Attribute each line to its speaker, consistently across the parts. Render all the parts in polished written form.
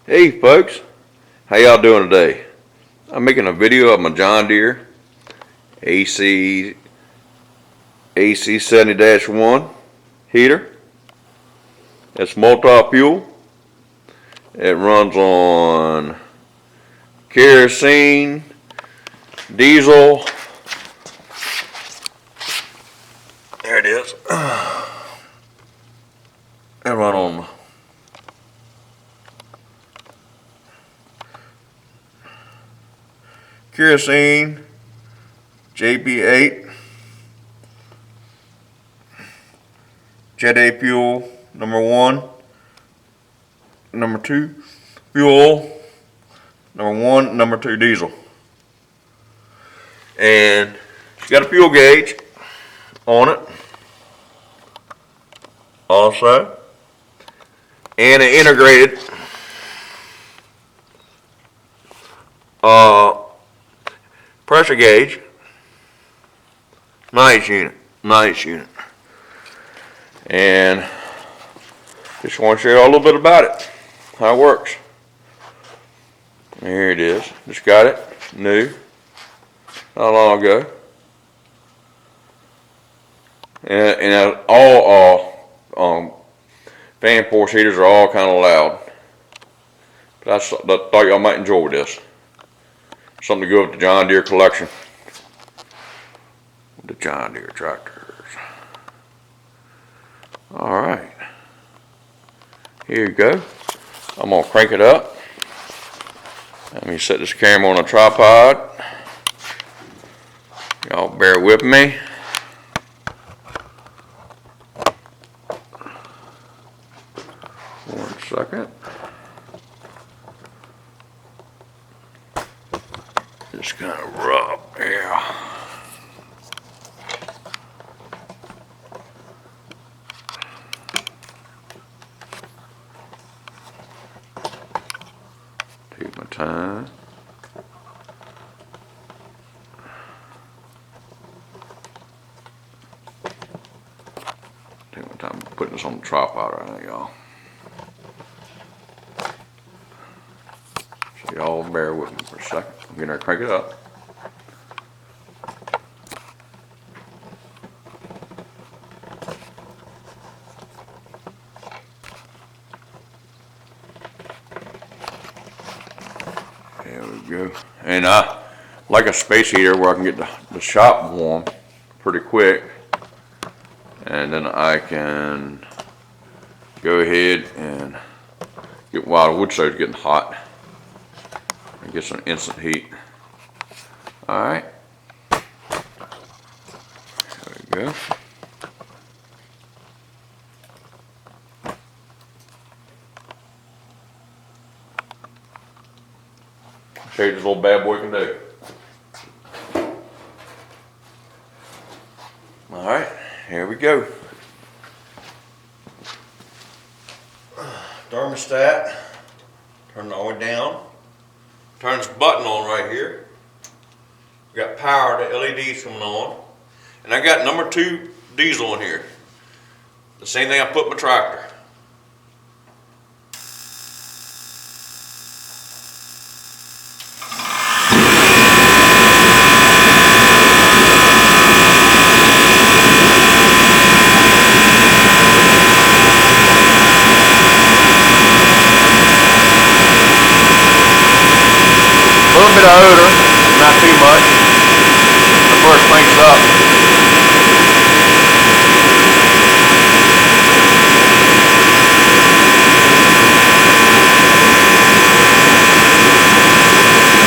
Speaker 1: Hey folks, how y'all doing today? I'm making a video of my John Deere AC-70-1 heater. It's multi-fuel. It runs on kerosene, diesel. There it is. It run on kerosene, JB8, Jet A fuel, number 1, number 2 fuel, number 1, number 2 diesel. And it's got a fuel gauge on it also, and an integrated pressure gauge. Nice unit. And just want to share a little bit about it, how it works. Here it is. Just got it new, not long ago. And all fan force heaters are all kind of loud. But I thought y'all might enjoy this. Something to go with the John Deere collection. The John Deere tractors. Alright. Here you go. I'm going to crank it up. Let me set this camera on a tripod. Y'all bear with me. One second. Just kind of rough, yeah. Take my time. Take my time putting this on the tripod right now, y'all. So y'all bear with me for a second. I'm gonna crank it up. There we go. And I like a space heater where I can get the shop warm pretty quick, and then I can go ahead and get while the wood stove's getting hot and get some instant heat. Alright, there we go. Show you this little bad boy can do. Alright, here we go. Thermostat, turn it all the way down. Turn this button on right here. We got power, the LEDs coming on. And I got number 2 diesel in here. The same thing I put in my tractor. A little bit of odor, not too much. Before it cranks up.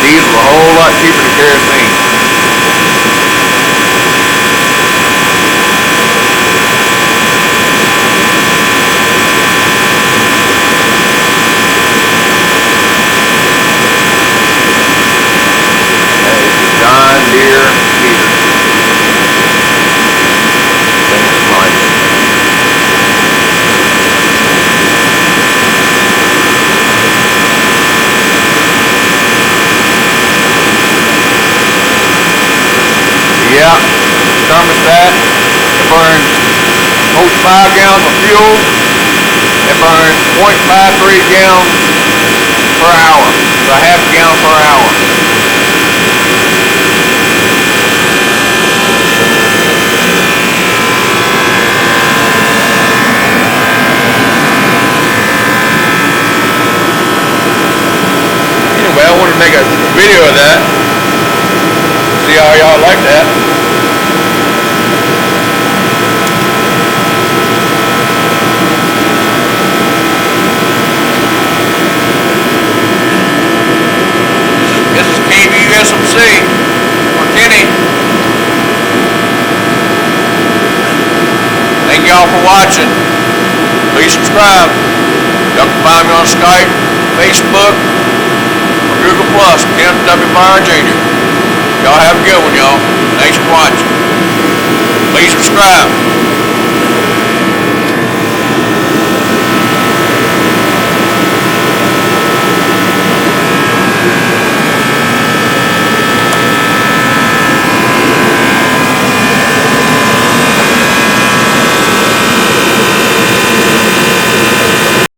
Speaker 1: Diesel a whole lot cheaper than kerosene. John Deere heater. Thing is nice. Yeah, thermostat. It burns 0.5 gallons of fuel. It burns 0.53 gallons per hour, so a half gallon per hour. Anyway, I wanted to make a video of that. See how y'all like that. This is KVUSMC for Kenny. Thank y'all for watching. Please subscribe. Y'all can find me on Skype, Facebook, or Google Plus, Ken W. Byron Jr. Y'all have a good one, y'all. Thanks for watching. Please subscribe.